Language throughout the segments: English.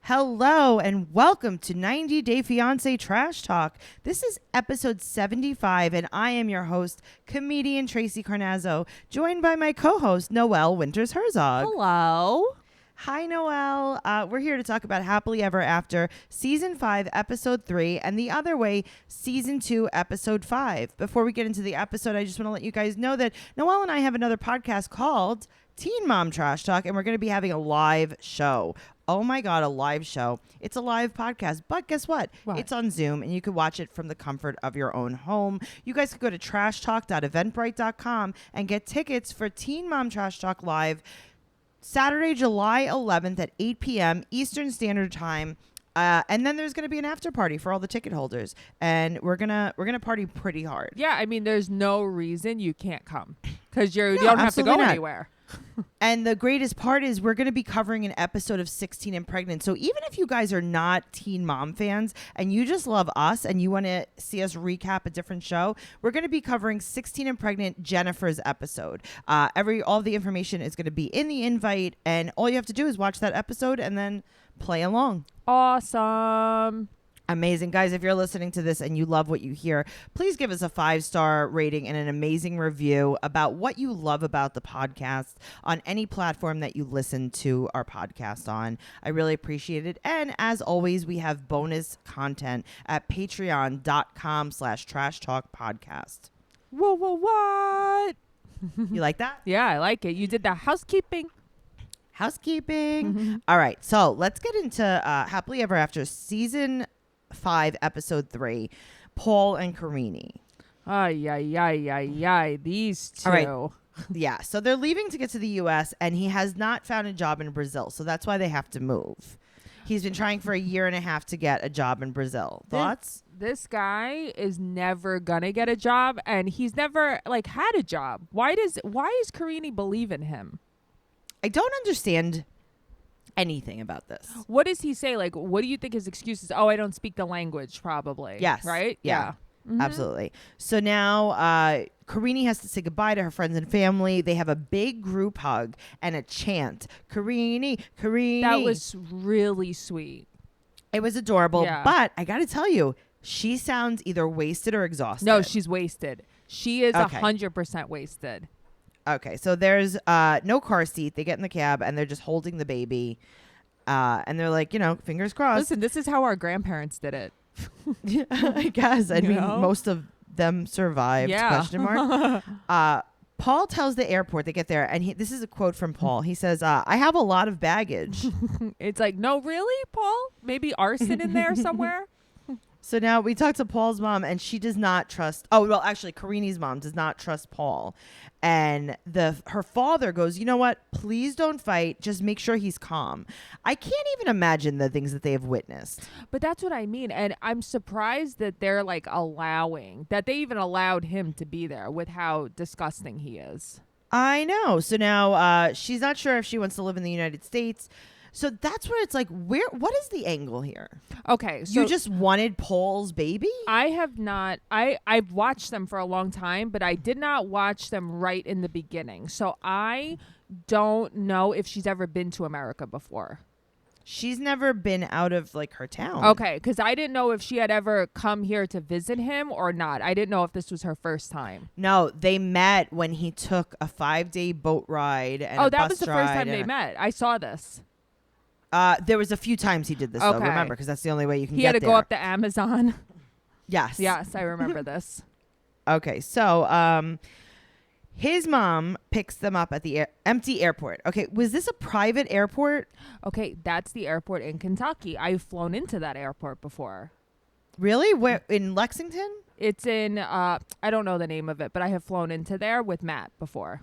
Hello and welcome to 90 Day Fiancé Trash Talk. This is episode 75 and I am your host, comedian Tracy Carnazzo, joined by my co-host, Noelle Winters Herzog. Hello. Hi, Noelle. We're here to talk about Happily Ever After, Season 5, Episode 3, and The Other Way, Season 2, Episode 5. Before we get into the episode, I just want to let you guys know that Noelle and I have another podcast called Teen Mom Trash Talk, and we're going to be having a live show. Oh my God, a live show. It's a live podcast, but guess what? It's on Zoom and you can watch it from the comfort of your own home. You guys can go to trashtalk.eventbrite.com and get tickets for Teen Mom Trash Talk Live Saturday, July 11th at 8 p.m. Eastern Standard Time. And then there's going to be an after party for all the ticket holders. And we're gonna party pretty hard. Yeah, I mean, there's no reason you can't come because you don't have to go anywhere. And the greatest part is we're going to be covering an episode of 16 and Pregnant. So even if you guys are not Teen Mom fans and you just love us and you want to see us recap a different show, we're going to be covering 16 and Pregnant, Jennifer's episode. All the information is going to be in the invite, and all you have to do is watch that episode and then play along. Awesome. Amazing. Guys, if you're listening to this and you love what you hear, please give us a 5-star rating and an amazing review about what you love about the podcast on any platform that you listen to our podcast on. I really appreciate it. And as always, we have bonus content at patreon.com/trash talk podcast. Whoa, what? You like that? Yeah, I like it. You did the housekeeping. Housekeeping. All right. So let's get into Happily Ever After Season 5, Episode 3, Paul and Karini. These two. All right. Yeah, so they're leaving to get to the U.S. and he has not found a job in Brazil, so that's why they have to move. He's been trying for a year and a half to get a job in Brazil. Thoughts? This guy is never gonna get a job, and he's never had a job. Why is Karini believe in him? I don't understand anything about this. What does he say? What do you think his excuse is? Oh, I don't speak the language, probably. Yes. Right? Yeah. Mm-hmm. Absolutely. So now Karini has to say goodbye to her friends and family. They have a big group hug and a chant. Karini, Karini. That was really sweet. It was adorable. Yeah. But I got to tell you, she sounds either wasted or exhausted. No, she's wasted. She is Okay. 100% wasted. Okay, so there's no car seat. They get in the cab and they're just holding the baby. And they're like, fingers crossed. Listen, this is how our grandparents did it. Yeah, I guess. I mean, most of them survived, Yeah. question mark. Paul tells the airport, they get there, and this is a quote from Paul. He says, I have a lot of baggage. It's like, no, really, Paul? Maybe arson in there somewhere? So now we talk to Paul's mom, and she does not trust. Oh, well, actually, Karini's mom does not trust Paul. And her father goes, you know what? Please don't fight. Just make sure he's calm. I can't even imagine the things that they have witnessed. But that's what I mean. And I'm surprised that they're that they even allowed him to be there with how disgusting he is. I know. So now she's not sure if she wants to live in the United States. So that's where it's like, what is the angle here? Okay. So you just wanted Paul's baby? I have not. I've watched them for a long time, but I did not watch them right in the beginning. So I don't know if she's ever been to America before. She's never been out of her town. Okay, because I didn't know if she had ever come here to visit him or not. I didn't know if this was her first time. No, they met when he took a 5-day boat ride and that was the first time they met. I saw this. There was a few times he did this, though, remember, because that's the only way you can get there. He had to go up the Amazon. Yes. Yes, I remember this. Okay, so his mom picks them up at the empty airport. Okay, was this a private airport? Okay, that's the airport in Kentucky. I've flown into that airport before. Really? Where, in Lexington? It's in, I don't know the name of it, but I have flown into there with Matt before.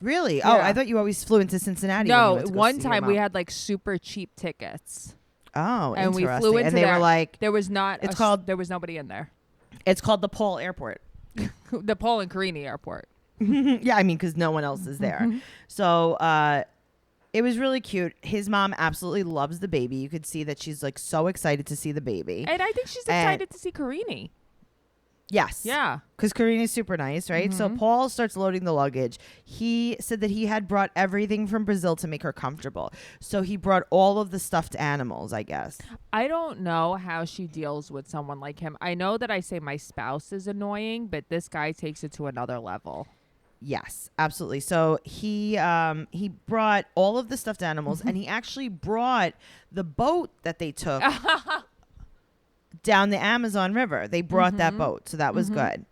Really? Yeah. Oh, I thought you always flew into Cincinnati. No, one time we had super cheap tickets. Oh, and interesting. we flew into and they there. were like, there was not. There was nobody in there. It's called the Paul Airport. The Paul and Karini Airport. Yeah, I mean, because no one else is there. So it was really cute. His mom absolutely loves the baby. You could see that she's so excited to see the baby. And I think she's excited to see Karini. Yes. Yeah. Because Karina's super nice, right? So Paul starts loading the luggage. He said that he had brought everything from Brazil to make her comfortable. So he brought all of the stuffed animals, I guess. I don't know how she deals with someone like him. I know that I say my spouse is annoying, but this guy takes it to another level. Yes, absolutely. So he brought all of the stuffed animals, and he actually brought the boat that they took down the Amazon River. They brought that boat, so that was good.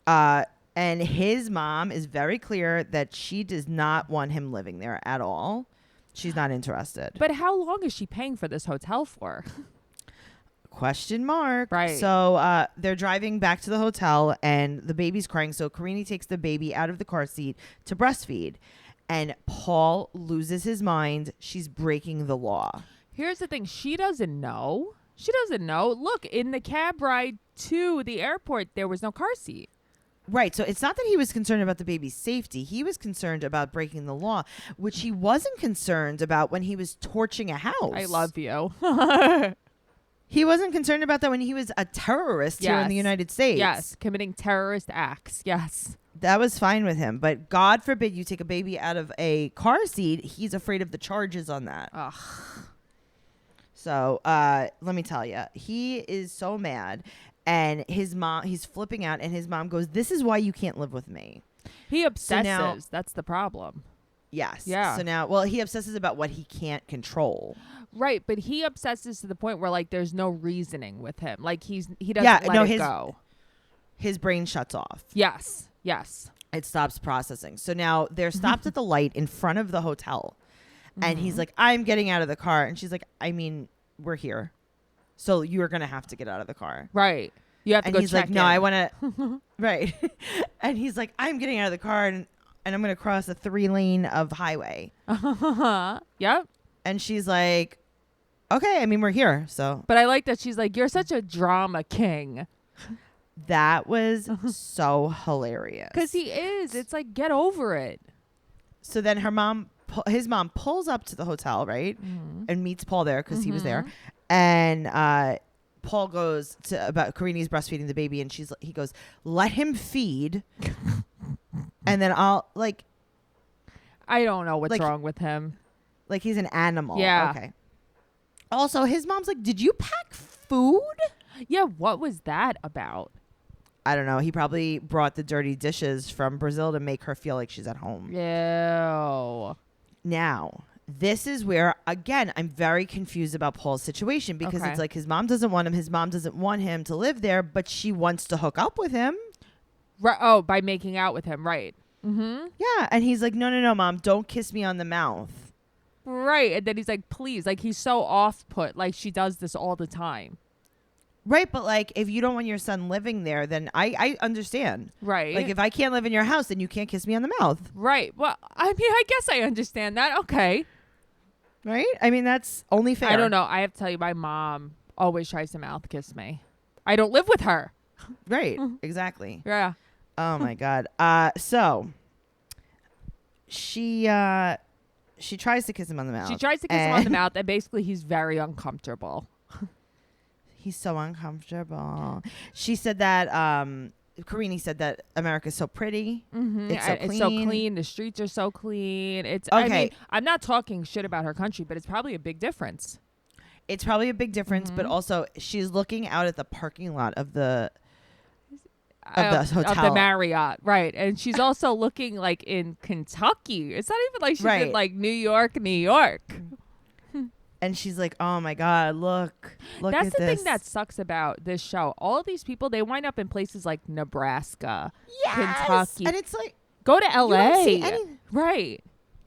And his mom is very clear that she does not want him living there at all. She's not interested. But how long is she paying for this hotel for? Question mark. Right. So they're driving back to the hotel, and the baby's crying. So Karini takes the baby out of the car seat to breastfeed. And Paul loses his mind. She's breaking the law. Here's the thing. She doesn't know. She doesn't know. Look, in the cab ride to the airport, there was no car seat. Right. So it's not that he was concerned about the baby's safety. He was concerned about breaking the law, which he wasn't concerned about when he was torching a house. I love you. He wasn't concerned about that when he was a terrorist here in the United States. Yes. Committing terrorist acts. Yes. That was fine with him. But God forbid you take a baby out of a car seat. He's afraid of the charges on that. Ugh. So let me tell you, he is so mad. And his mom, he's flipping out. And his mom goes, "This is why you can't live with me." He obsesses. now- That's the problem. Yes. Yeah. So now, well, he obsesses about what he can't control. Right, but he obsesses to the point where like there's no reasoning with him. Like he doesn't let it go. His brain shuts off. Yes. Yes. It stops processing. So now they're stopped at the light in front of the hotel. And he's like, "I'm getting out of the car." And she's like, "I mean, we're here. So you're going to have to get out of the car." Right. You have to And go he's check like, "No, in. I want to." Right. And he's like, "I'm getting out of the car and I'm going to cross a 3-lane of highway." Yep. And she's like, "Okay, I mean, we're here." So But I like that she's like, "You're such a drama king." that was so hilarious. Because he is. It's like, get over it. So then his mom pulls up to the hotel, right? And meets Paul there because he was there. And Paul goes to about Karini's breastfeeding the baby, and he goes, "Let him feed." And then I'll I don't know what's Like- wrong with him. like he's an animal. Yeah. Okay. Also, his mom's like, "Did you pack food?" Yeah, what was that about? I don't know. He probably brought the dirty dishes from Brazil to make her feel like she's at home. Ew. Now, this is where, again, I'm very confused about Paul's situation because Okay. it's like his mom doesn't want him. His mom doesn't want him to live there, but she wants to hook up with him. Right. Oh, by making out with him. Right. Yeah. And he's like, no, Mom, don't kiss me on the mouth. Right. And then he's like, please. Like, he's so off put. Like, she does this all the time. Right. But like, if you don't want your son living there, then I understand. Right. Like, if I can't live in your house, then you can't kiss me on the mouth. Right. Well, I mean, I guess I understand that. Okay. Right. I mean, that's only fair. I don't know. I have to tell you, my mom always tries to mouth kiss me. I don't live with her. Right. Exactly. Yeah. Oh my God. So she tries to kiss him on the mouth. She tries to kiss him on the mouth, and basically he's very uncomfortable. He's so uncomfortable. She said that Karini said that America's so pretty. It's so clean. It's so clean. The streets are so clean. It's Okay. I mean, I'm not talking shit about her country, but it's probably a big difference. It's probably a big difference, but also she's looking out at the parking lot of the hotel. Of the Marriott, right? And she's also looking like in Kentucky. It's not even like she's in Right. like New York. And she's like, "Oh my God, look That's at the this." thing that sucks about this show. All these people, they wind up in places like Nebraska, Kentucky. And it's like, Go to LA. don't see any- Right.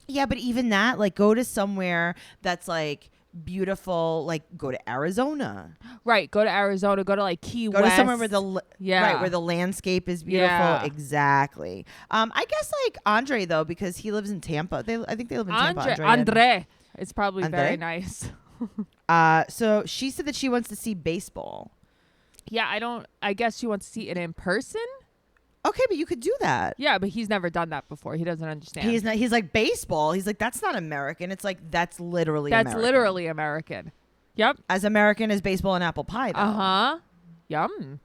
yeah, but even that, like, go to somewhere that's like beautiful, like go to Arizona. Right. Go to Arizona. Go to like Key Go West. to somewhere where where the landscape is beautiful. Yeah. Exactly. I guess like Andre though, because he lives in Tampa. I think they live in Tampa. Andre. It's probably Andre? very nice. So she said that she wants to see baseball. Yeah, I guess she wants to see it in person. Okay, but you could do that. Yeah, but he's never done that before. He doesn't understand. He's not. He's like baseball. He's like, that's not American. It's like that's literally. That's American. literally American. Yep. As American as baseball and apple pie. Though. Yum.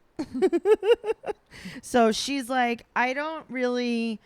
So she's like, I'm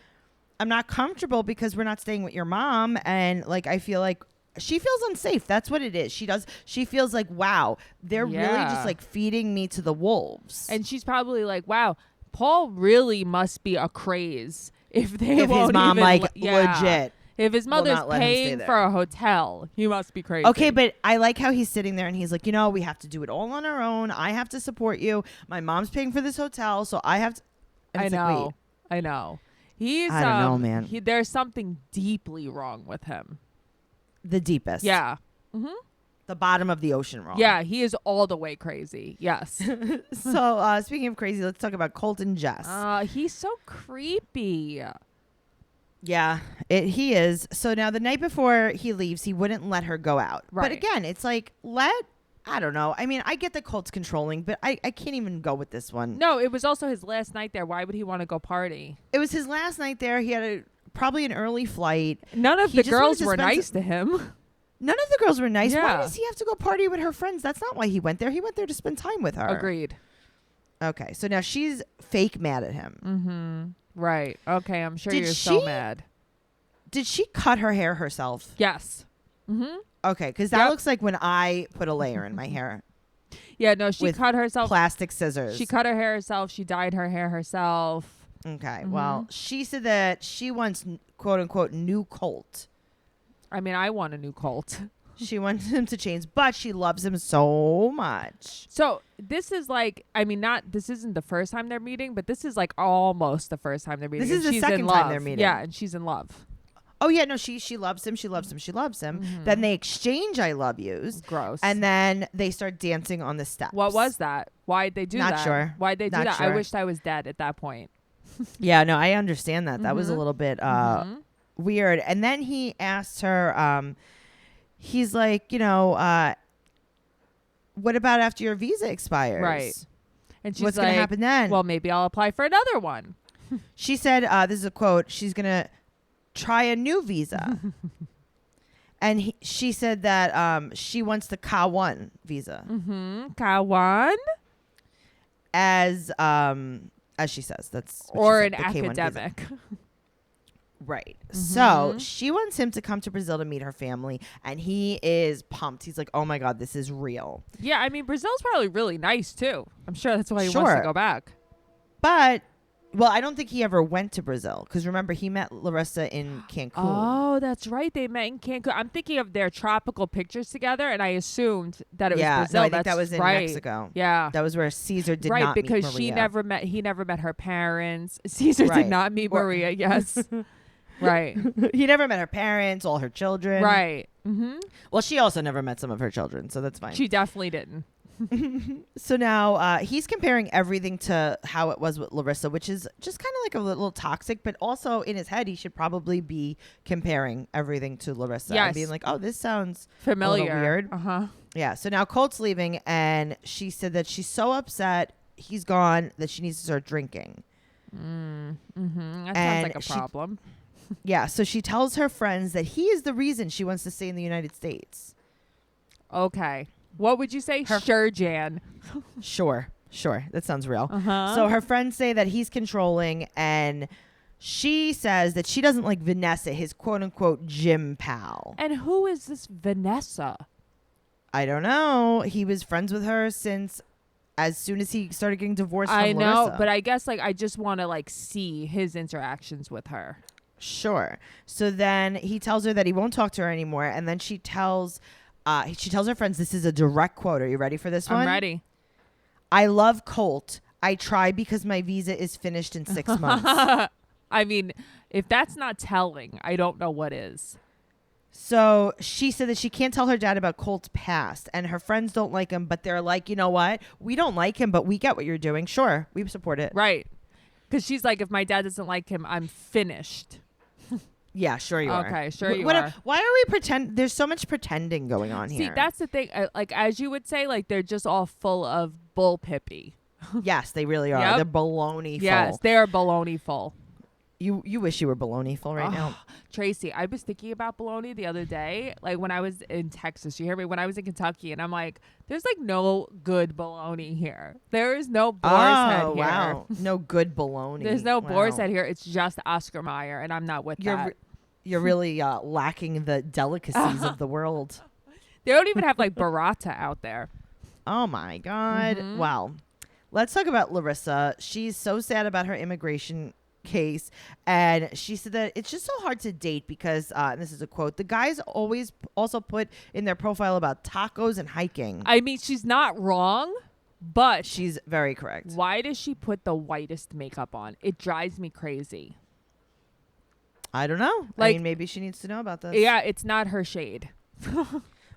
not comfortable because we're not staying with your mom. And like, I feel like she feels unsafe. That's what it is. She feels like, wow, they're really just like feeding me to the wolves. And she's probably like, wow, Paul really must be a craze if his mom legit. If his mother's paying for a hotel, he must be crazy. Okay, but I like how he's sitting there and he's like, we have to do it all on our own. I have to support you. My mom's paying for this hotel, so I have to. I know. I know. I don't know, man. There's something deeply wrong with him. The deepest. Yeah. Mm-hmm. The bottom of the ocean wrong. Yeah, he is all the way crazy. Yes. So speaking of crazy, let's talk about Colt and Jess. He's so creepy. Yeah, he is. So now the night before he leaves, he wouldn't let her go out. Right. But again, it's like, I don't know. I mean, I get the Colt's controlling, but I can't even go with this one. No, it was also his last night there. Why would he want to go party? It was his last night there. He had probably an early flight. None of the girls were nice to him. None of the girls were nice. Yeah. Why does he have to go party with her friends? That's not why he went there. He went there to spend time with her. Agreed. Okay, so now she's fake mad at him. Mm-hmm. Right. Okay, I'm sure you're so mad. Did she cut her hair herself? Yes. Mm-hmm. Okay, because that looks like when I put a layer in my hair. Yeah, no, she cut herself. Plastic scissors. She cut her hair herself. She dyed her hair herself. Okay, well, she said that she wants, quote unquote, new Colt. I mean, I want a new Colt. She wants him to change, but she loves him so much. So this is like, I mean, this isn't the first time they're meeting, but this is like almost the first time they're meeting. This is the second time they're meeting. Yeah, and she's in love. Oh, yeah, no, she loves him. She loves him. She loves him. Mm-hmm. Then they exchange I love yous. Gross. And then they start dancing on the steps. What was that? Why'd they do that? Not sure. Why'd they do that? Sure. I wished I was dead at that point. Yeah, no, I understand that. That was a little bit weird. And then he asked her, he's like, what about after your visa expires? Right. And she's what's going to happen then? Well, maybe I'll apply for another one. She said, this is a quote, she's going to try a new visa. And she said that she wants the K1 visa. Mm-hmm. K1? As she says. That's what or she an academic. Right. Mm-hmm. So she wants him to come to Brazil to meet her family. And he is pumped. He's like, oh, my God, this is real. Yeah, I mean, Brazil's probably really nice, too. I'm sure that's why he wants to go back. But... well, I don't think he ever went to Brazil because remember he met Larissa in Cancun. Oh, that's right. They met in Cancun. I'm thinking of their tropical pictures together, and I assumed that it was Brazil. No, I think that was in Mexico. Yeah, that was where Caesar did not meet Maria. Right, because he never met her parents. Caesar did not meet Maria. Yes, right. He never met her parents, all her children. Right. Mm-hmm. Well, she also never met some of her children, so that's fine. She definitely didn't. So now he's comparing everything to how it was with Larissa, which is just kind of like a little toxic, but also in his head, he should probably be comparing everything to Larissa and being like, oh, this sounds familiar. A little weird. Uh-huh. Yeah. So now Colt's leaving and she said that she's so upset he's gone that she needs to start drinking. Mm-hmm. That sounds like a problem. Yeah. So she tells her friends that he is the reason she wants to stay in the United States. Okay. What would you say? Sure, Jan. Sure. That sounds real. Uh-huh. So her friends say that he's controlling, and she says that she doesn't like Vanessa, his quote-unquote gym pal. And who is this Vanessa? I don't know. He was friends with her since as soon as he started getting divorced from Larissa. I know, but I guess I just want to see his interactions with her. Sure. So then he tells her that he won't talk to her anymore, and then she tells her friends, this is a direct quote. Are you ready for this one? I'm ready. I love Colt. I try because my visa is finished in 6 months. I mean, if that's not telling, I don't know what is. So she said that she can't tell her dad about Colt's past, and her friends don't like him, but they're like, you know what? We don't like him, but we get what you're doing. Sure, we support it. Right. Because she's like, if my dad doesn't like him, I'm finished. Yeah, sure you are. Okay, sure you are. Why are we pretend? There's so much pretending going on here. See, that's the thing. As you would say, they're just all full of bull pippy. Yes, they really are. Yep. They're baloney full. Yes, they are baloney full. You wish you were bologna full right now. Tracy, I was thinking about bologna the other day, like when I was in Texas. You hear me? When I was in Kentucky, and I'm like, there's like no good bologna here. There is no boar's head here. Wow. No good bologna. There's no boar's Wow. head here. It's just Oscar Mayer, and I'm not with that. You're really lacking the delicacies of the world. They don't even have like burrata out there. Oh my God. Mhm. Wow. Let's talk about Larissa. She's so sad about her immigration case, and she said that it's just so hard to date because and this is a quote, the guys always also put in their profile about tacos and hiking. I mean, she's not wrong, but She's very correct. why does she put the whitest makeup on? It drives me crazy. I don't know. I Like- mean, maybe she needs to know about this. Yeah, it's not her shade.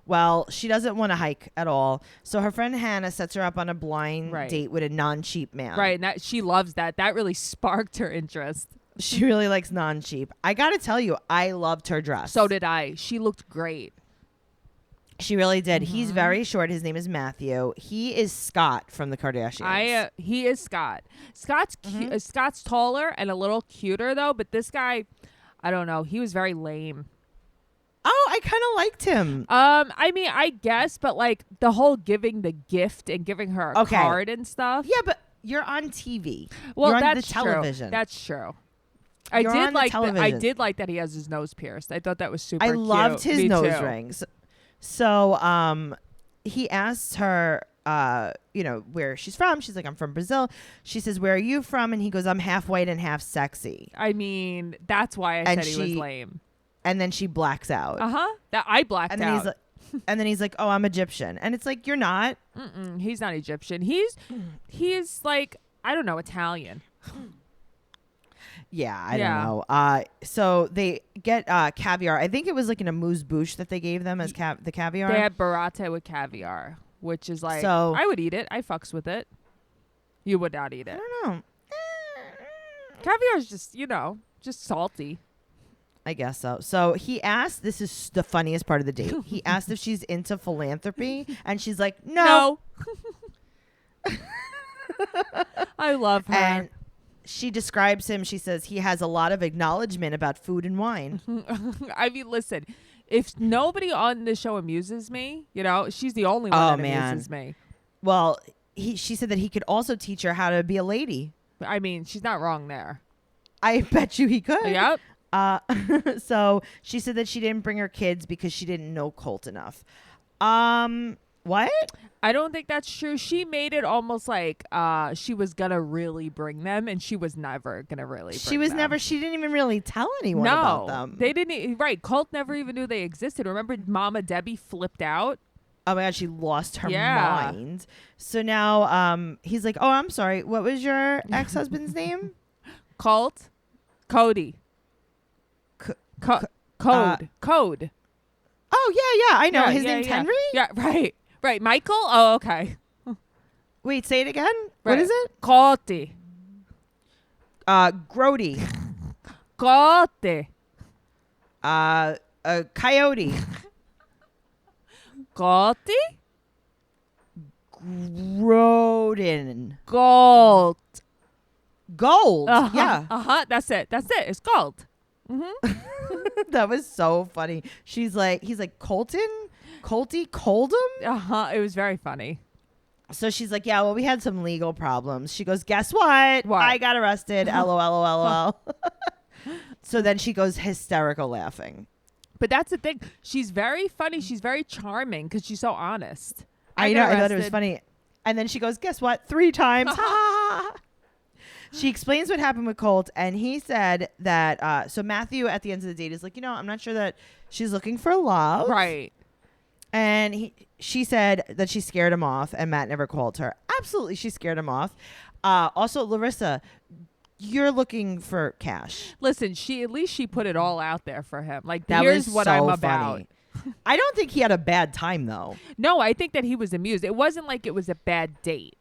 Well, she doesn't want to hike at all. So her friend Hannah sets her up on a blind Right. date with a non-cheap man. Right, and that, she loves that. That really sparked her interest. She really likes non-cheap. I got to tell you, I loved her dress. So did I. She looked great. She really did. He's Mhm. very short. His name is Matthew. He is Scott from the Kardashians. He is Scott. Scott's taller and a little cuter though, but this guy, I don't know. He was very lame. Oh, I kind of liked him. I mean, I guess, but like the whole giving the gift and giving her a Okay. card and stuff. Yeah, but you're on TV. Well, you're on that's the television. True. That's true. You're on the I television. did like that he has his nose pierced. I thought that was super I cute. loved his Me nose too. rings. So he asks her, where she's from. She's like, I'm from Brazil. She says, where are you from? And he goes, I'm half white and half sexy. I mean, that's why I And said he was lame. And then she blacks out. That I blacked And then out. he's like, and then he's like, oh, I'm Egyptian. And it's like, you're not. He's not Egyptian. He's like, I don't know, Italian. Yeah, I don't know. So they get caviar. I think it was like an amuse-bouche that they gave them as the caviar. They had burrata with caviar, which is like, So- I would eat it. I fucks with it. You would not eat I it. don't know. Caviar is just, just salty. I guess so. So he asked, this is the funniest part of the date. He asked if she's into philanthropy, and she's like, no. I love her. And she describes him. She says he has a lot of acknowledgement about food and wine. I mean, listen, if nobody on this show amuses me, she's the only one that amuses me. Well, she said that he could also teach her how to be a lady. I mean, she's not wrong there. I bet you he could. Yep. So she said that she didn't bring her kids because she didn't know Colt enough. What? I don't think that's true. She made it almost like she was gonna really bring them, and she was never gonna really. She didn't even really tell anyone about them. They didn't. Right, Colt never even knew they existed. Remember, Mama Debbie flipped out. Oh my God, she lost her mind. So now he's like, oh, I'm sorry. What was your ex-husband's name? Colt, Cody, Code. Oh yeah, I know. Yeah, His yeah, name's yeah. Henry? Yeah, right. Michael? Oh, okay. Wait, say it again. Right. What is it? Cote. Grody. Cote. Coyote. Cote? Groden. Gold. Gold. Uh-huh. Yeah. That's it. It's gold. That was so funny. He's like, Colton? Colty? Coldum? It was very funny. So she's like, yeah, well, we had some legal problems. She goes, guess what? What? I got arrested. LOL. So then she goes hysterical laughing. But that's the thing. She's very funny. She's very charming because she's so honest. I know. got I thought it was arrested. funny. And then she goes, guess what? 3 times. She explains what happened with Colt. And he said that, so Matthew at the end of the date is like, I'm not sure that she's looking for love. Right. And she said that she scared him off, and Matt never called her. Absolutely, she scared him off. Also, Larissa, you're looking for cash. Listen, at least she put it all out there for him. Like, That here's was what so I'm funny. about. I don't think he had a bad time, though. No, I think that he was amused. It wasn't like it was a bad date.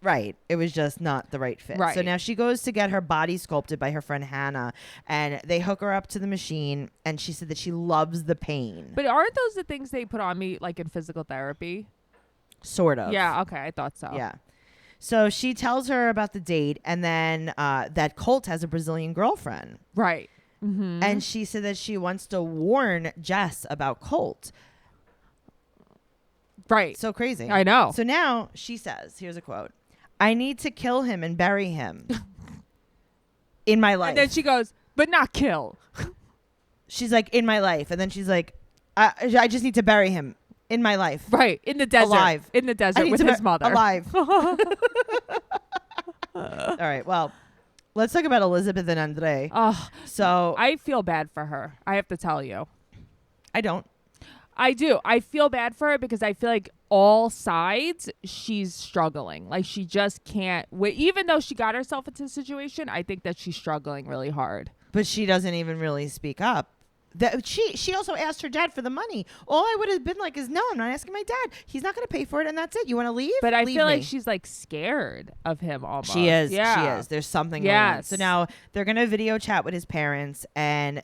Right. It was just not the right fit. Right. So now she goes to get her body sculpted by her friend Hannah, and they hook her up to the machine, and she said that she loves the pain. But aren't those the things they put on me, like in physical therapy? Sort of. Yeah, okay, I thought so. Yeah. So she tells her about the date, and then that Colt has a Brazilian girlfriend. Right. Mm-hmm. And she said that she wants to warn Jess about Colt. Right. So crazy. I know. So now she says, here's a quote, "I need to kill him and bury him in my life." And then she goes, but not kill. She's like, in my life. And then she's like, I just need to bury him in my life. Right. In the desert. Alive. In the desert with his mother. Alive. All right. Well, let's talk about Elizabeth and Andre. Oh, So I feel bad for her. I have to tell you. I don't. I do. I feel bad for her because I feel like all sides she's struggling. Like she just can't. Even though she got herself into a situation, I think that she's struggling really hard. But she doesn't even really speak up. That she also asked her dad for the money. All I would have been like is, no, I'm not asking my dad. He's not going to pay for it, and that's it. You want to leave? But I Leave feel me. like she's like scared of him almost. She is. Yeah. She is. There's something going on. Yes. So now they're going to video chat with his parents, and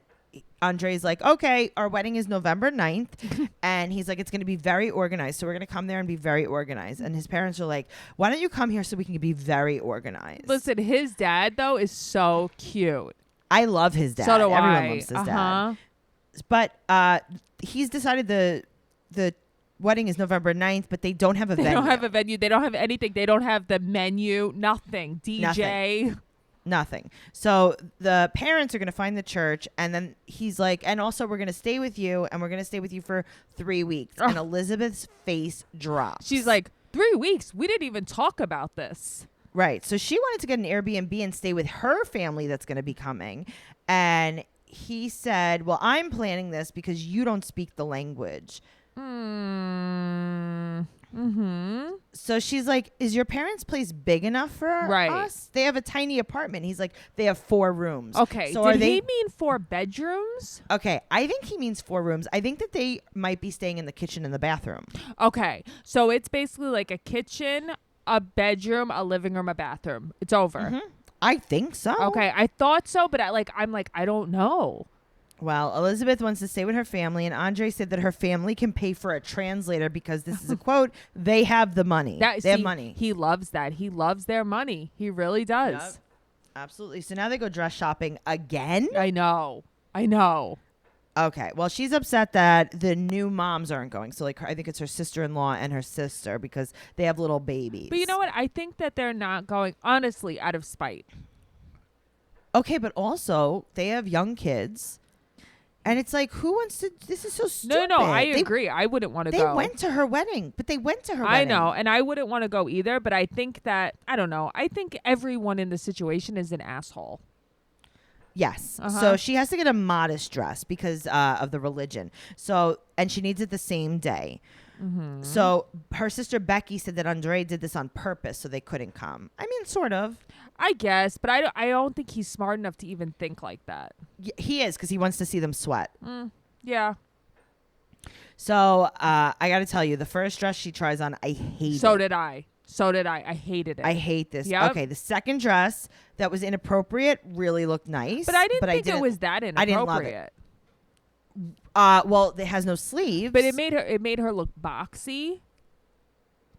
Andre's like, okay, our wedding is November 9th. And he's like, it's going to be very organized. So we're going to come there and be very organized. And his parents are like, why don't you come here so we can be very organized? Listen, his dad, though, is so cute. I love his dad. So do Everyone I. loves his dad. But he's decided the wedding is November 9th, but they don't have a venue. They don't have a venue. They don't have anything. They don't have the menu. Nothing. DJ. Nothing. So the parents are going to find the church, and then he's like, and also we're going to stay with you, and we're going to stay with you for 3 weeks. And Elizabeth's face drops. She's like, 3 weeks? We didn't even talk about this. Right. So she wanted to get an Airbnb and stay with her family that's going to be coming. And he said, well, I'm planning this because you don't speak the language. Mm-hmm. So she's like, is your parents' place big enough for us? They have a tiny apartment. He's like, they have 4 rooms. Okay. So Did he mean 4 bedrooms? Okay. I think he means 4 rooms. I think that they might be staying in the kitchen and the bathroom. Okay. So it's basically like a kitchen, a bedroom, a living room, a bathroom. It's over. Mm-hmm. I think so. Okay. I thought so, but I'm like, I don't know. Well, Elizabeth wants to stay with her family, and Andre said that her family can pay for a translator because this is a quote, they have the money. They have money. He loves that. He loves their money. He really does. Yep. Absolutely. So now they go dress shopping again? I know. Okay. Well, she's upset that the new moms aren't going. So, like, I think it's her sister-in-law and her sister because they have little babies. But you know what? I think that they're not going, honestly, out of spite. Okay, but also they have young kids. And it's like, who wants to? This is so stupid. No, I agree. I wouldn't want to go. They went to her wedding, but they went to her wedding. I know, and I wouldn't want to go either, but I think that, I don't know, I think everyone in the situation is an asshole. Yes. So she has to get a modest dress because of the religion. So, and she needs it the same day. Mm-hmm. So her sister Becky said that Andre did this on purpose so they couldn't come. I mean, sort of. I guess, but I don't think he's smart enough to even think like that. He is because he wants to see them sweat. Yeah. So I got to tell you, the first dress she tries on, I hate it. So did I. I hated it. I hate this. Yep. Okay, the second dress that was inappropriate really looked nice. But I didn't think it was that inappropriate. I didn't love it. Well, it has no sleeves. But it made her look boxy.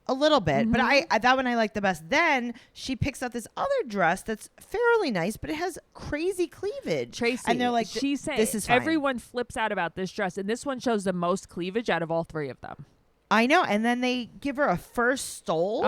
A little bit. Mm-hmm. But I that one I like the best. Then she picks out this other dress that's fairly nice, but it has crazy cleavage. Tracy, and they're like, she's saying this is fine. Everyone flips out about this dress, and this one shows the most cleavage out of all 3 of them. I know. And then they give her a fur stole.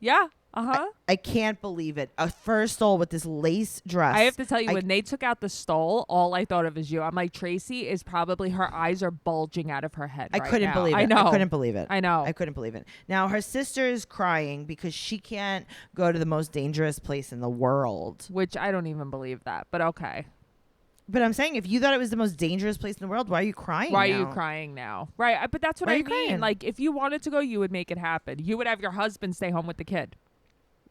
Yeah. I can't believe it. A fur stole with this lace dress. I have to tell you, when they took out the stole, all I thought of is you. I'm like, Tracy is probably, her eyes are bulging out of her head. I couldn't believe it. I know. I couldn't believe it. I know. I couldn't believe it. Now her sister is crying because she can't go to the most dangerous place in the world. Which I don't even believe that, but okay. But I'm saying, if you thought it was the most dangerous place in the world, why are you crying Why now? are you crying now? Right. But that's what I mean. Crying? Like, if you wanted to go, you would make it happen. You would have your husband stay home with the kid.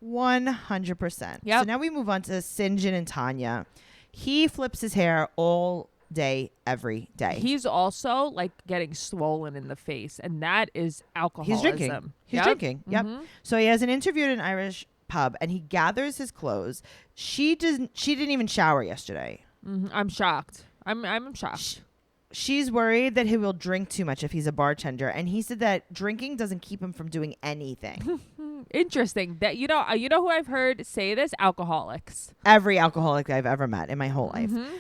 100%. Yep. So now we move on to Sinjin and Tanya. He flips his hair all day, every day. He's also like getting swollen in the face, and that is alcoholism. He's drinking. He's drinking. Yep. So he has an interview at an Irish pub, and he gathers his clothes. She didn't even shower yesterday. I'm shocked. I'm shocked. She's worried that he will drink too much if he's a bartender, and he said that drinking doesn't keep him from doing anything. Interesting. That you know who I've heard say this? Alcoholics. Every alcoholic I've ever met in my whole life. Mm-hmm.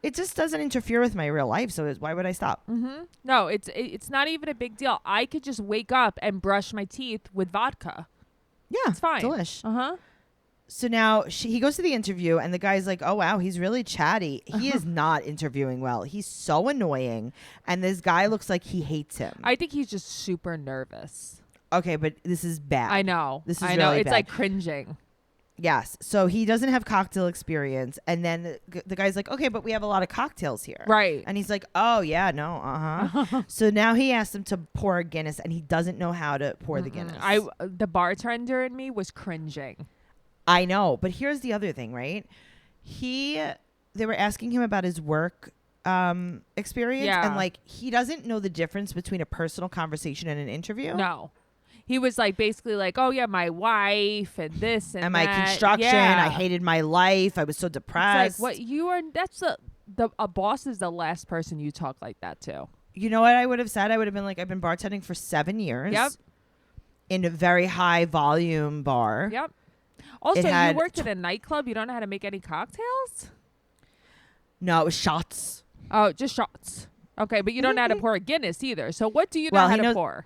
It just doesn't interfere with my real life, so why would I stop? Mm-hmm. No, it's not even a big deal. I could just wake up and brush my teeth with vodka. Yeah, It's fine. delish. Uh-huh. So now he goes to the interview, and the guy's like, oh, wow, he's really chatty. He is not interviewing well. He's so annoying, and this guy looks like he hates him. I think he's just super nervous. Okay, but this is bad. I know. This is I know. really It's bad. like cringing. Yes. So he doesn't have cocktail experience, and then the guy's like, okay, but we have a lot of cocktails here. Right. And he's like, oh, yeah, no, uh-huh. So now he asked him to pour a Guinness, and he doesn't know how to pour the Guinness. The bartender in me was cringing. I know, but here's the other thing, right? They were asking him about his work experience, and like he doesn't know the difference between a personal conversation and an interview. No, he was like basically like, oh yeah, my wife and this and my that. construction. Yeah. I hated my life. I was so depressed. It's like what you are. That's a boss is the last person you talk like that to. You know what I would have said? I would have been like, I've been bartending for 7 years. Yep. In a very high volume bar. Yep. Also, you worked at a nightclub. You don't know how to make any cocktails? No, it was shots. Oh, just shots. Okay, but you don't know how to pour a Guinness either. So what do you know how to pour?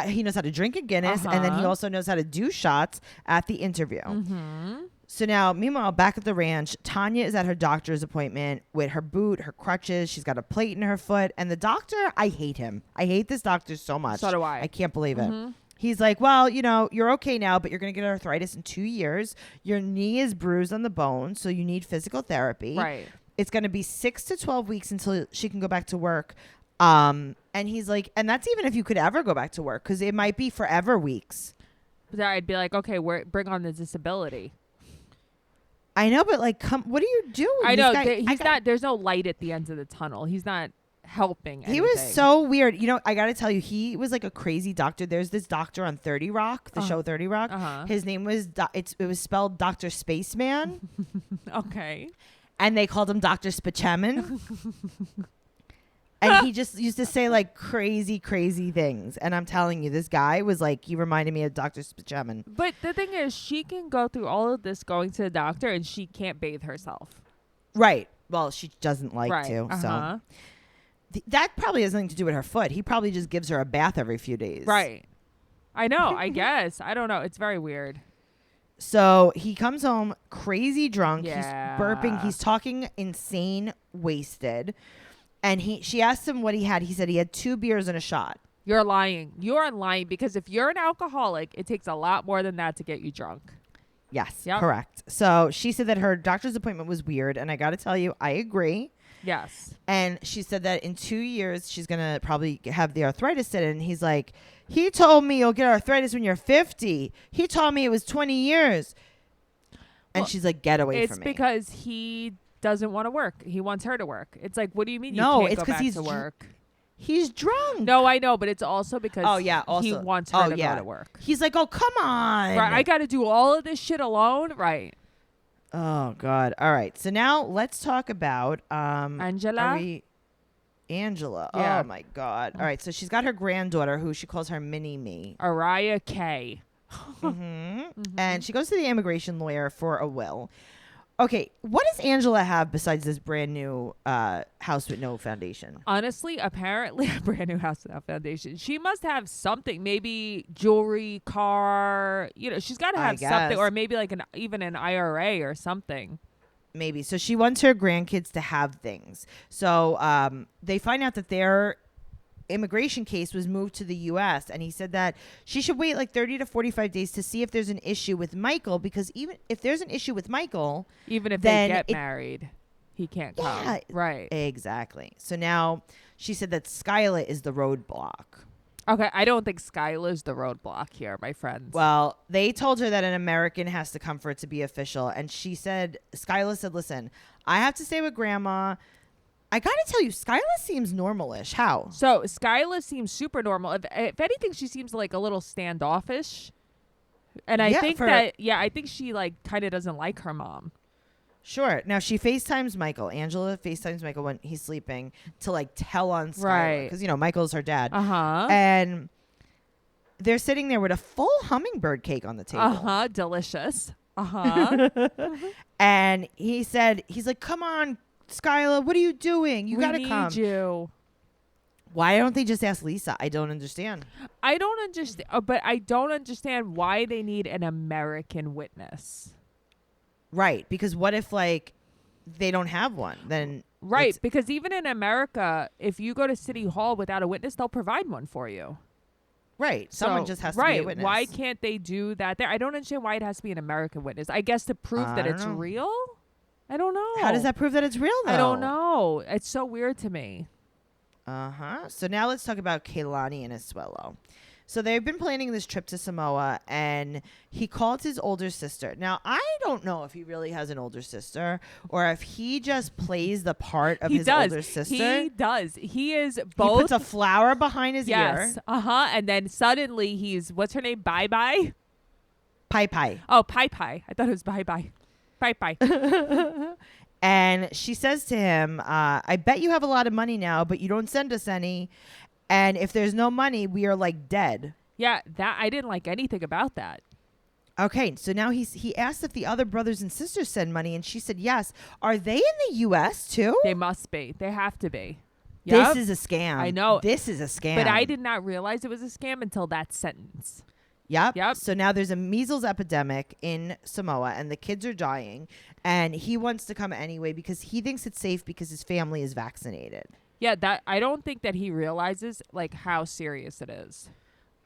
He knows how to drink a Guinness, and then he also knows how to do shots at the interview. Mm-hmm. So now, meanwhile, back at the ranch, Tania is at her doctor's appointment with her boot, her crutches. She's got a plate in her foot. And the doctor, I hate him. I hate this doctor so much. So do I. I can't believe it. He's like, well, you're okay now, but you're going to get arthritis in 2 years. Your knee is bruised on the bone, so you need physical therapy. Right. It's going to be 6 to 12 weeks until she can go back to work. And he's like, and that's even if you could ever go back to work, because it might be forever weeks. But I'd be like, okay, bring on the disability. I know, but like, what are you doing? I know. There's no light at the end of the tunnel. He's not helping anything. He was so weird. I got to tell you, he was like a crazy doctor. There's this doctor on 30 Rock, the show 30 Rock. His name was, it was spelled Dr. Spaceman. Okay. And they called him Dr. Spaceman. And he just used to say like crazy, crazy things. And I'm telling you, this guy was like, he reminded me of Dr. Spaceman. But the thing is, she can go through all of this going to the doctor and she can't bathe herself. Right. Well, she doesn't like to. So that probably has nothing to do with her foot. He probably just gives her a bath every few days. Right. I know. I guess. I don't know. It's very weird. So he comes home crazy drunk. Yeah. He's burping. He's talking insane, wasted. And she asked him what he had. He said he had 2 beers and a shot. You're lying. You're lying because if you're an alcoholic, it takes a lot more than that to get you drunk. Yes, correct. So she said that her doctor's appointment was weird. And I got to tell you, I agree. Yes. And she said that in 2 years, she's going to probably have the arthritis in it. And he's like, he told me you'll get arthritis when you're 50. He told me it was 20 years. And she's like, get away from me. It's because he doesn't want to work. He wants her to work. It's like, what do you mean you can't go back to work? He's drunk. No, I know, but it's also because he also, wants her to go to work. He's like, oh, come on. Right, I got to do all of this shit alone? Right. Oh, God. All right. So now let's talk about Angela. Angela. Yeah. Oh, my God. All right. So she's got her granddaughter who she calls her Mini-Me. Araya K. And she goes to the immigration lawyer for a will. Okay, what does Angela have besides this brand new house with no foundation? Honestly, apparently a brand new house without foundation. She must have something, maybe jewelry, car. She's got to have something, or maybe like even an IRA or something. Maybe. So she wants her grandkids to have things. So they find out that their immigration case was moved to the U.S. and he said that she should wait like 30 to 45 days to see if there's an issue with Michael, because even if there's an issue with Michael, even if they get married, he can't come. Right. Exactly. So now she said that Skyla is the roadblock. Okay, I don't think Skyla's the roadblock here, my friends. Well, they told her that an American has to come for it to be official, and Skyla said, listen, I have to stay with Grandma. I got to tell you, Skyla seems normal-ish. How? So Skyla seems super normal. If anything, she seems like a little standoffish. And I think I think she like kind of doesn't like her mom. Sure. Now she FaceTimes Michael. Angela FaceTimes Michael when he's sleeping to like tell on Skyla. Right. Because, Michael's her dad. Uh-huh. And they're sitting there with a full hummingbird cake on the table. Delicious. And he's like, come on, Skylar, what are you doing? You gotta come. We need you. Why don't they just ask Lisa? I don't understand. I don't understand, but I don't understand why they need an American witness. Right, because what if like they don't have one? Then right, because even in America, if you go to City Hall without a witness, they'll provide one for you. Right, someone just has to be a witness. Why can't they do that there? I don't understand why it has to be an American witness. I guess to prove that it's real. I don't know. How does that prove that it's real, though? I don't know. It's so weird to me. So now let's talk about Kehlani and Asuelo. So they've been planning this trip to Samoa, and he called his older sister. Now, I don't know if he really has an older sister or if he just plays the part of his older sister. He does. He is both. He puts a flower behind his ear. Yes. And then suddenly he's, what's her name? Bye-bye? Pai. Oh, Pai. I thought it was bye-bye. Bye. And she says to him, I bet you have a lot of money now, but you don't send us any. And if there's no money, we are like dead. Yeah, that I didn't like anything about that. Okay, so now he asked if the other brothers and sisters send money, and she said yes. Are they in the U.S. too? They must be. They have to be. Yep. This is a scam. I know. This is a scam. But I did not realize it was a scam until that sentence. Yep. Yep. So now there's a measles epidemic in Samoa, and the kids are dying, and he wants to come anyway because he thinks it's safe because his family is vaccinated. Yeah, that I don't think that he realizes like how serious it is.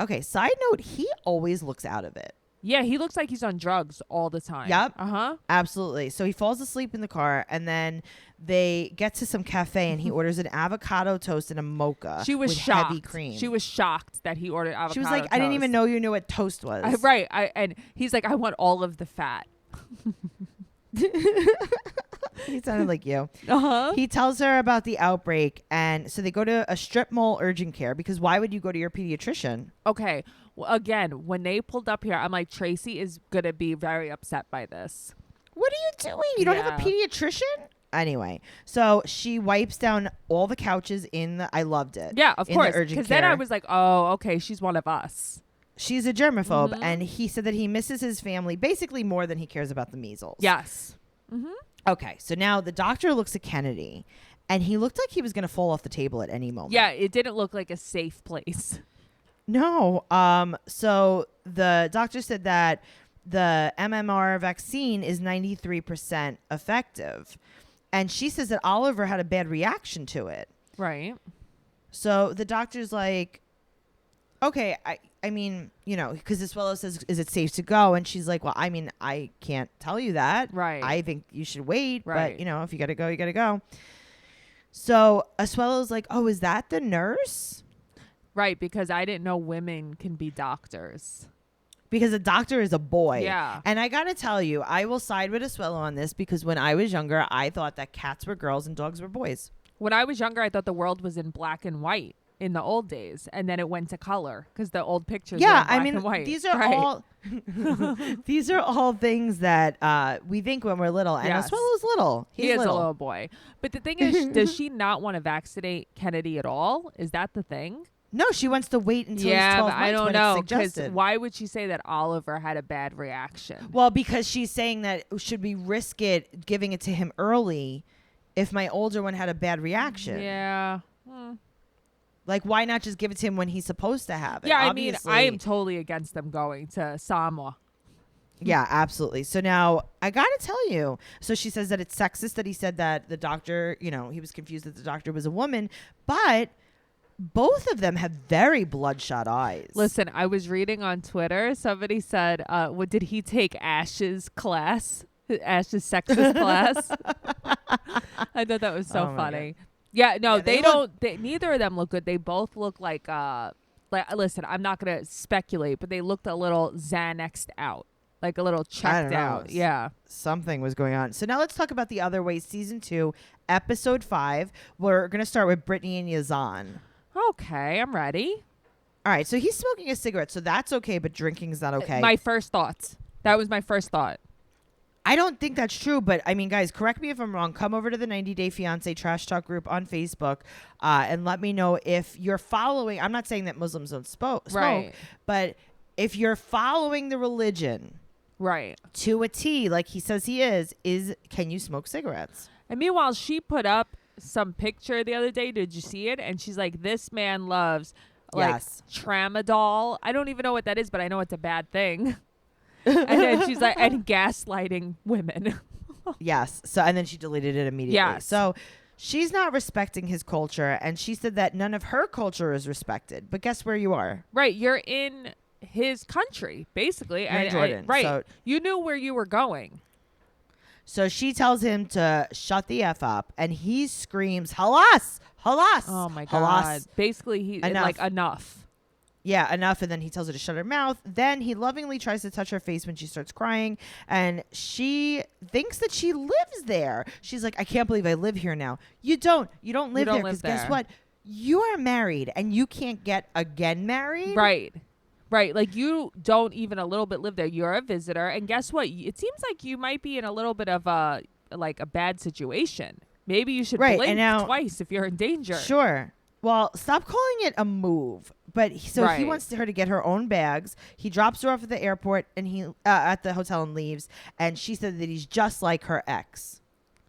Okay, side note, he always looks out of it. Yeah, he looks like he's on drugs all the time. Yep. Uh-huh. Absolutely. So he falls asleep in the car, and then they get to some cafe, and he orders an avocado toast and a mocha. She was with shocked. heavy cream. She was shocked that he ordered avocado. She was like, toast. I didn't even know you knew what toast was. Right. And he's like, I want all of the fat. He sounded like you. Uh-huh. He tells her about the outbreak, and so they go to a strip mall urgent care, because why would you go to your pediatrician? Okay. Well, again, when they pulled up here, I'm like, Tracy is going to be very upset by this. What are you doing? You don't have a pediatrician? Anyway, so she wipes down all the couches in the, I loved it. Yeah, of course. Because then I was like, oh, okay, she's one of us. She's a germaphobe, and he said that he misses his family basically more than he cares about the measles. Yes. Mm-hmm. Okay, so now the doctor looks at Kennedy, and he looked like he was going to fall off the table at any moment. Yeah, it didn't look like a safe place. No. So the doctor said that the MMR vaccine is 93% effective. And she says that Oliver had a bad reaction to it. Right. So the doctor's like, okay, I mean, you know, because Asuelo says, is it safe to go? And she's like, well, I mean, I can't tell you that. Right. I think you should wait. Right. But, you know, if you got to go, you got to go. So Asuelo's like, oh, is that the nurse? Right, because I didn't know women can be doctors. Because a doctor is a boy. Yeah. And I got to tell you, I will side with Asuelo on this, because when I was younger, I thought that cats were girls and dogs were boys. When I was younger, I thought the world was in black and white in the old days, and then it went to color because the old pictures were in black and white. These are all these are all things that we think when we're little. And Yes. Asuelo's little. He is a little boy. But the thing is, does she not want to vaccinate Kennedy at all? Is that the thing? No, she wants to wait until he's 12 but months I don't when know. it's suggested. Why would she say that Oliver had a bad reaction? Well, because she's saying that should we risk it giving it to him early if my older one had a bad reaction? Yeah. Like, why not just give it to him when he's supposed to have it? Yeah, Obviously, I am totally against them going to Samoa. Yeah, absolutely. So now I got to tell you. So she says that it's sexist that he said that the doctor, you know, he was confused that the doctor was a woman, but both of them have very bloodshot eyes. Listen, I was reading on Twitter. Somebody said, what did he take Ash's class? Ash's sexist class? I thought that was so funny. Yeah, no, they don't. Neither of them look good. They both look like listen, I'm not going to speculate, but they looked a little Xanaxed out. Like a little checked out. Yeah. Something was going on. So now let's talk about The Other Way, Season 2, Episode 5. We're going to start with Brittany and Yazan. Okay, I'm ready. All right, so he's smoking a cigarette, so that's okay, but drinking is not okay. My first thoughts. That was my first thought. I don't think that's true, but I mean, guys, correct me if I'm wrong. Come over to the 90 Day Fiancé Trash Talk group on Facebook and let me know if you're following. I'm not saying that Muslims don't smoke, Right. but if you're following the religion Right. to a T, like he says he is can you smoke cigarettes? And meanwhile, she put up some picture the other day. Did you see it? And she's like, this man loves like Yes. tramadol. I don't even know what that is, but I know it's a bad thing. And then she's like, and gaslighting women. Yes. So, and then she deleted it immediately. Yes. So she's not respecting his culture. And she said that none of her culture is respected. But guess where you are? Right. You're in his country, basically. You're in Jordan. Right. So, you knew where you were going. so she tells him to shut the F up. And he screams, halas, halas. Oh, my halas. God. Basically, he Enough. like, enough. Yeah, enough. And then he tells her to shut her mouth. Then he lovingly tries to touch her face when she starts crying. And she thinks that she lives there. She's like, I can't believe I live here now. You don't. You don't live there. Because guess what? You are married and you can't get again married. Right. Right. Like you don't even a little bit live there. You're a visitor. And guess what? It seems like you might be in a little bit of a bad situation. Maybe you should blink twice if you're in danger. Sure. Well, stop calling it a move. But he wants her to get her own bags. He drops her off at the airport and he at the hotel and leaves. And she said that he's just like her ex.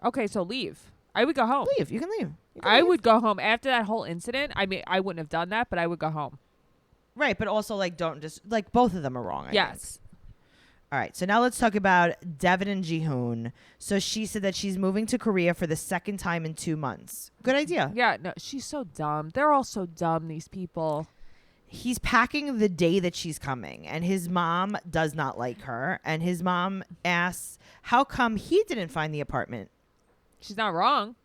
Okay, so leave. I would go home. Leave. You can leave. I would go home after that whole incident. I mean, I wouldn't have done that, but I would go home. Right, but also like don't just like both of them are wrong. I yes. think. All right, so now let's talk about Devin and Jihoon. So she said that she's moving to Korea for the second time in 2 months. Good idea. Yeah, no, she's so dumb. They're all so dumb, these people. He's packing the day that she's coming, and his mom does not like her. And his mom asks, how come he didn't find the apartment? She's not wrong.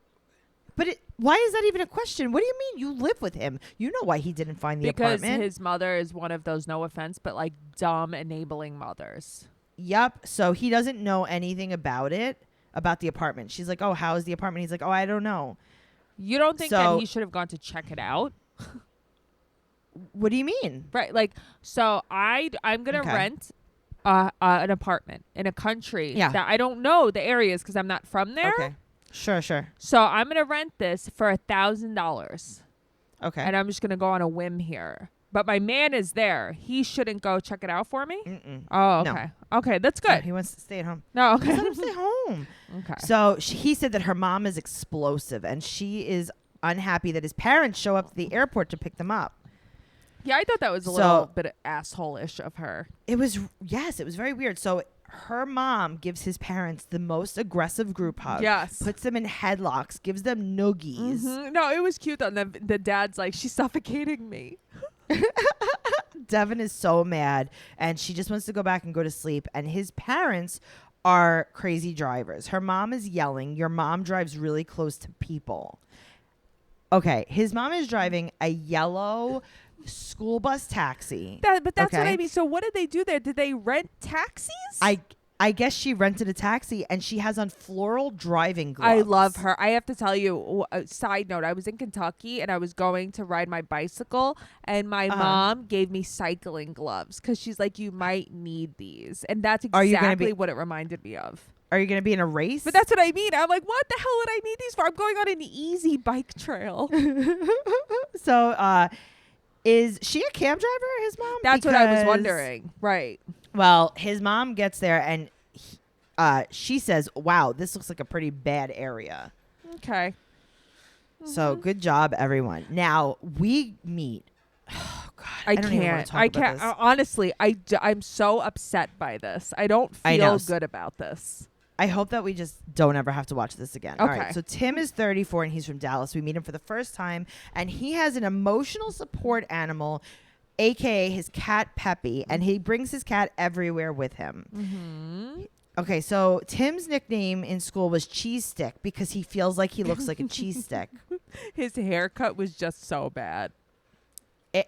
But why is that even a question? What do you mean? You live with him. You know why he didn't find the apartment. Because his mother is one of those, no offense, but like dumb enabling mothers. Yep. So he doesn't know anything about the apartment. She's like, oh, how is the apartment? He's like, oh, I don't know. You don't think that he should have gone to check it out? What do you mean? Right. Like, so I'm going to rent an apartment in a country that I don't know the areas because I'm not from there. Okay. Sure. So I'm going to rent this for $1,000. Okay. And I'm just going to go on a whim here. But my man is there. He shouldn't go check it out for me? Mm-mm. Oh, okay. No. Okay, that's good. No, he wants to stay at home. No, okay. Let him stay home. Okay. So he said that her mom is explosive and she is unhappy that his parents show up to the airport to pick them up. Yeah, I thought that was a little bit asshole-ish of her. It was very weird. So her mom gives his parents the most aggressive group hug. Yes. Puts them in headlocks, gives them noogies. Mm-hmm. No, it was cute though. And the dad's like, she's suffocating me. Devin is so mad and she just wants to go back and go to sleep. And his parents are crazy drivers. Her mom is yelling. Your mom drives really close to people. Okay. His mom is driving a yellow school bus taxi. But that's what I mean. So what did they do there? Did they rent taxis? I guess she rented a taxi and she has on floral driving gloves. I love her. I have to tell you, side note, I was in Kentucky and I was going to ride my bicycle and my mom gave me cycling gloves because she's like, you might need these. And that's exactly what it reminded me of. Are you going to be in a race? But that's what I mean. I'm like, what the hell would I need these for? I'm going on an easy bike trail. So, is she a cab driver, his mom? That's what I was wondering. Right. Well, his mom gets there and she says, wow, this looks like a pretty bad area. Okay. So good job, everyone. Now we meet. Oh, God. I can't. Honestly, I'm so upset by this. I don't feel good about this. I hope that we just don't ever have to watch this again. Okay. All right. So Tim is 34 and he's from Dallas. We meet him for the first time and he has an emotional support animal, AKA his cat Peppy, and he brings his cat everywhere with him. Mm-hmm. Okay, so Tim's nickname in school was Cheese Stick because he feels like he looks like a cheese stick. His haircut was just so bad.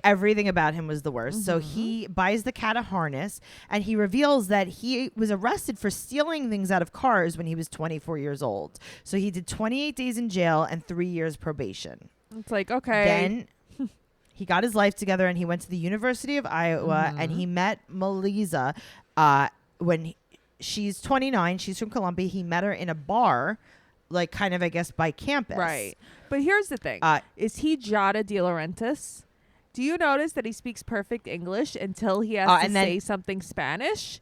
Everything about him was the worst. So he buys the cat a harness and he reveals that he was arrested for stealing things out of cars when he was 24 years old. So he did 28 days in jail and 3 years probation. It's like, okay. Then he got his life together and he went to the University of Iowa and he met Melissa when she's 29. She's from Colombia. He met her in a bar, like kind of, I guess, by campus. Right. But here's the thing. Is he Jada De Laurentiis? Do you notice that he speaks perfect English until he has to say something Spanish?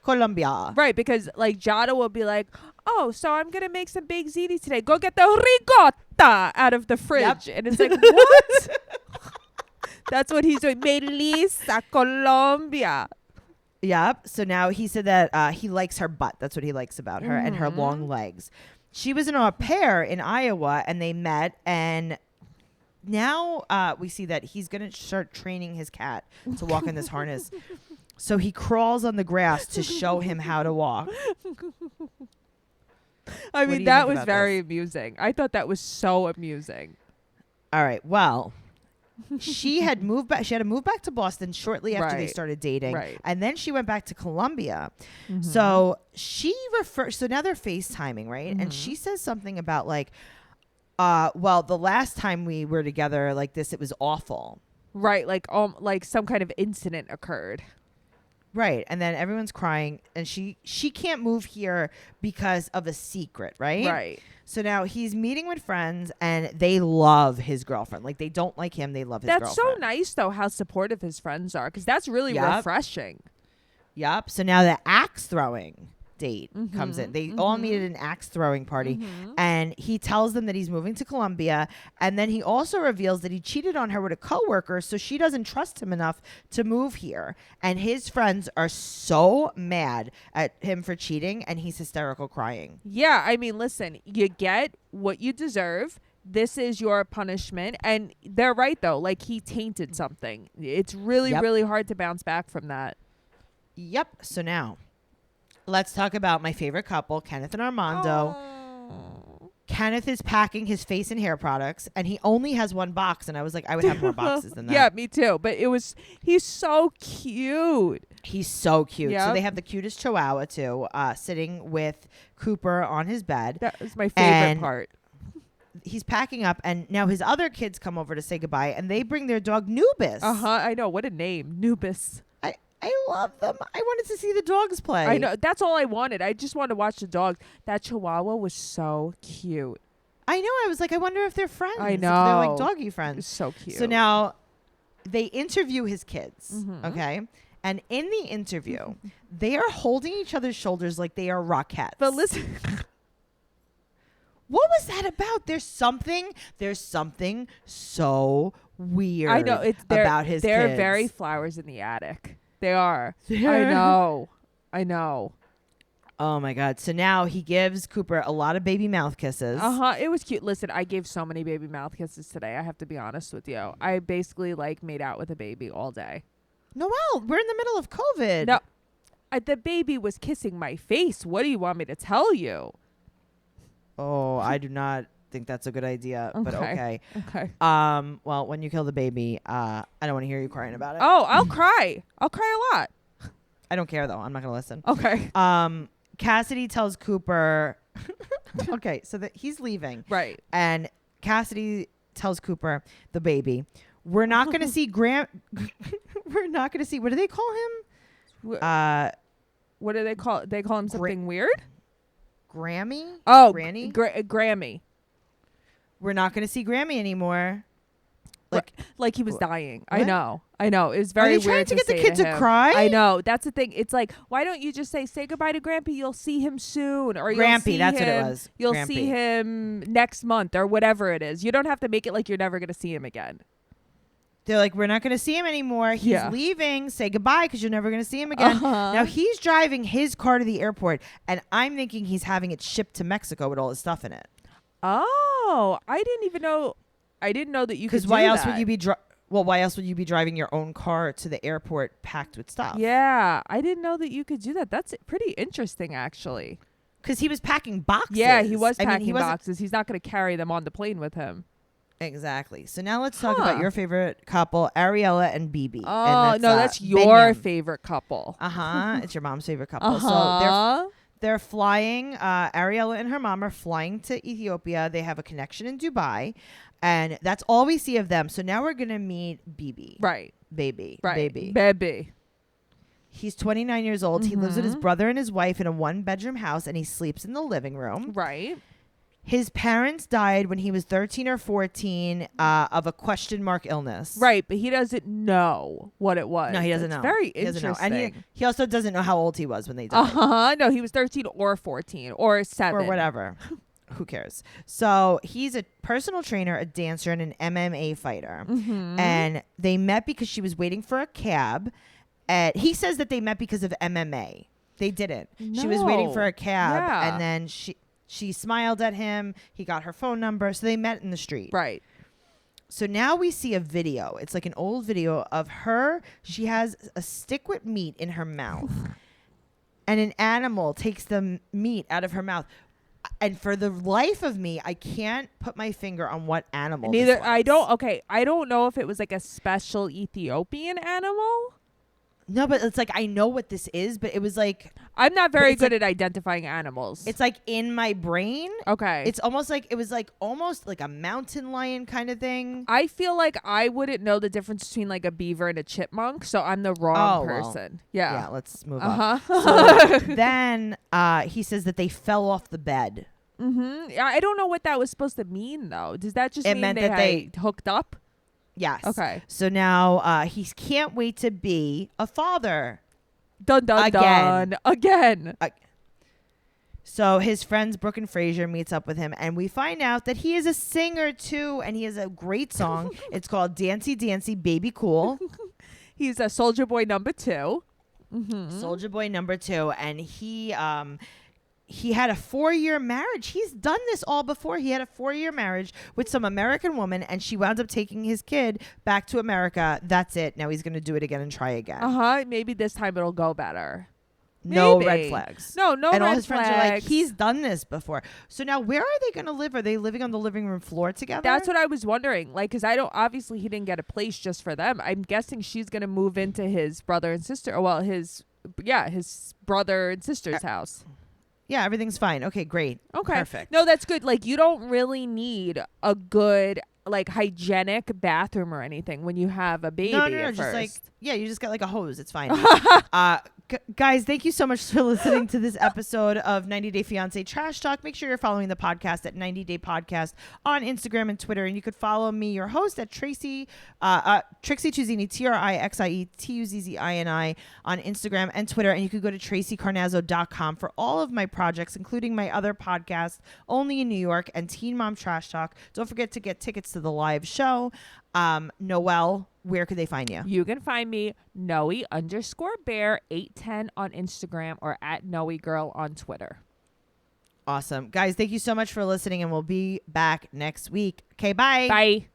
Colombia. Right, because like Jada will be like, oh, so I'm going to make some baked ziti today. Go get the ricotta out of the fridge. Yep. And it's like, what? That's what he's doing. Melissa, Colombia. Yep. So now he said that he likes her butt. That's what he likes about her and her long legs. She was an au pair in Iowa and they met. And now we see that he's going to start training his cat to walk in this harness. So he crawls on the grass to show him how to walk. I mean, that was very amusing. I thought that was so amusing. All right. Well, she had moved back. She had to move back to Boston shortly after they started dating. Right. And then she went back to Colombia. Mm-hmm. So so now they're FaceTiming, right? Mm-hmm. And she says something about like, well, the last time we were together like this, it was awful. Right. Like some kind of incident occurred. Right. And then everyone's crying and she can't move here because of a secret, right? Right. So now he's meeting with friends and they love his girlfriend. Like they don't like him. They love his girlfriend. That's so nice though how supportive his friends are because that's really refreshing. Yep. So now the axe throwing date comes in. They all meet at an axe throwing party and he tells them that he's moving to Colombia, and then he also reveals that he cheated on her with a coworker, so she doesn't trust him enough to move here, and his friends are so mad at him for cheating and he's hysterical crying. Yeah, I mean, listen, you get what you deserve. This is your punishment. And they're right though, like he tainted something. It's really really hard to bounce back from that. Yep. So now let's talk about my favorite couple, Kenneth and Armando. Oh. Kenneth is packing his face and hair products, and he only has one box. And I was like, I would have more boxes than that. Yeah, me too. But he's so cute. He's so cute. Yep. So they have the cutest chihuahua too, sitting with Cooper on his bed. That was my favorite part. He's packing up, and now his other kids come over to say goodbye, and they bring their dog Nubis. I know. What a name, Nubis. I love them. I wanted to see the dogs play. I know. That's all I wanted. I just wanted to watch the dogs. That chihuahua was so cute. I know. I was like, I wonder if they're friends. I know. If they're like doggy friends. It's so cute. So now they interview his kids. Okay. And in the interview, they are holding each other's shoulders like they are Rockettes. But listen. What was that about? There's something so weird. I know. About his they're kids. Very flowers in the attic. They are. I know. Oh my God. So now he gives Cooper a lot of baby mouth kisses. It was cute. Listen, I gave so many baby mouth kisses today. I have to be honest with you. I basically made out with a baby all day. Noelle, we're in the middle of COVID. No, the baby was kissing my face. What do you want me to tell you? Oh, I do not think that's a good idea, but okay. Okay. Well, when you kill the baby, I don't want to hear you crying about it. Oh, I'll cry. I'll cry a lot. I don't care though. I'm not going to listen. Okay. Cassidy tells Cooper, okay, so that he's leaving. Right. And Cassidy tells Cooper, the baby, we're not going to see we're not going to see, what do they call him? What do they call? They call him something weird? Grammy? Oh, Granny? Grammy. We're not going to see Grammy anymore. Like he was dying. What? I know. It was very weird. Are they trying to get the kid to cry? I know. That's the thing. It's like, why don't you just say goodbye to Grampy? You'll see him soon. Or Grampy, that's what it was. You'll Grampy. see him next month or whatever it is. You don't have to make it like you're never going to see him again. They're like, we're not going to see him anymore. He's leaving. Say goodbye because you're never going to see him again. Now he's driving his car to the airport, and I'm thinking he's having it shipped to Mexico with all his stuff in it. Oh, I didn't even know. I didn't know that you could do that. Because why else would you be why else would you be driving your own car to the airport packed with stuff? Yeah, I didn't know that you could do that. That's pretty interesting, actually. Because he was packing boxes. Yeah, he was packing boxes. He's not going to carry them on the plane with him. Exactly. So now let's talk about your favorite couple, Ariella and Bibi. Oh, that's your favorite couple. It's your mom's favorite couple. So they're flying. Ariella and her mom are flying to Ethiopia. They have a connection in Dubai. And that's all we see of them. So now we're going to meet Bibi. Right. Baby. Right. Baby. Baby. He's 29 years old. He lives with his brother and his wife in a 1-bedroom house, and he sleeps in the living room. Right. His parents died when he was 13 or 14 of a question mark illness. Right, but he doesn't know what it was. No, he doesn't know. Very He doesn't interesting. know. And he also doesn't know how old he was when they died. No, he was 13 or 14 or 7. Or whatever. Who cares? So he's a personal trainer, a dancer, and an MMA fighter. And they met because she was waiting for a cab. He says that they met because of MMA. They didn't. No. She was waiting for a cab, Yeah. and then she smiled at him. He got her phone number, so they met in the street. Right. So now we see a video. It's like an old video of her. She has a stick with meat in her mouth, and an animal takes the meat out of her mouth. And for the life of me, I can't put my finger on what animal. Neither. This was. I don't know if it was like a special Ethiopian animal. No, but it's like I know what this is, but it was like I'm not very it's good at identifying animals. it's like in my brain. Okay. It's almost like it was like almost like a mountain lion kind of thing. I feel like I wouldn't know the difference between like a beaver and a chipmunk, so I'm the wrong person. Yeah, let's move on. Uh-huh. So then he says that they fell off the bed. I don't know what that was supposed to mean though. Does that just It mean meant they that they hooked up? Yes. Okay. So now he can't wait to be a father. Dun dun Again. dun. Again. So his friends Brooke and Fraser meets up with him, and we find out that he is a singer too, and he has a great song. It's called "Dancy Dancy Baby Cool." He's a soldier boy number 2. Soldier Boy number 2, and he had a 4-year marriage. He's done this all before. He had a 4-year marriage with some American woman, and she wound up taking his kid back to America. That's it. Now he's going to do it again and try again. Maybe this time it'll go better. No Maybe. red flags. No and red all his friends are like, flags. he's done this before. So now where are they going to live? Are they living on the living room floor together? That's what I was wondering. Like, because obviously he didn't get a place just for them. I'm guessing she's going to move into his brother and sister. Well, his brother and sister's house. Yeah, everything's fine. Okay, great. Okay. Perfect. No, that's good. Like, you don't really need a good, like, hygienic bathroom or anything when you have a baby. No, at just first. like, yeah, you just got like a hose. It's fine. Guys, thank you so much for listening to this episode of 90 Day Fiancé Trash Talk. Make sure you're following the podcast at 90 Day Podcast on Instagram and Twitter. And you could follow me, your host, at Trixie Tuzzini, TrixieTuzzini, on Instagram and Twitter. And you could go to tracycarnazzo.com for all of my projects, including my other podcast, Only in New York, and Teen Mom Trash Talk. Don't forget to get tickets to the live show. Noelle, where could they find you? You can find me Noe_bear810 on Instagram or at NoeGirl on Twitter. Awesome. Guys, thank you so much for listening, and we'll be back next week. Okay, bye. Bye.